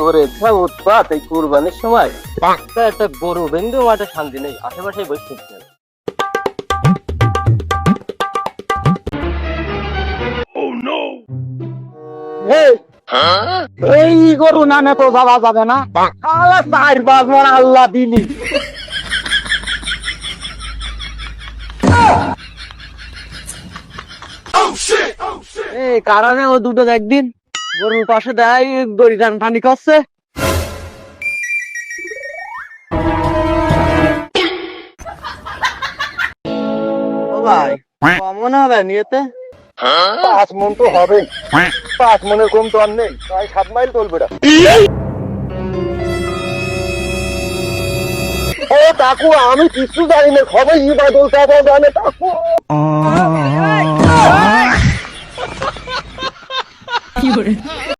ওরে যা উৎপাত এই কুরবানির সময় একটা গরু বেঁধেও মাঠে শান্তি নেই, আশেপাশে বসে থাকতে হবে। এই গরু নামে তো যাওয়া যাবে না। আল্লাহ 4-5 বার আল্লাহ দিলি। এই কারণে ও দুটো একদিন গরুর পাশে দেয় দড়ি টানি করছে। ও ভাই কমন হবে নিয়েতে 5 মন তো হবে, 5 মনের কম তো আর নেই, প্রায় 7 মাইল চলবে। ও কাকু আমি কিছু জানি না, খবর ইবাদল সাহেব জানে কাকু।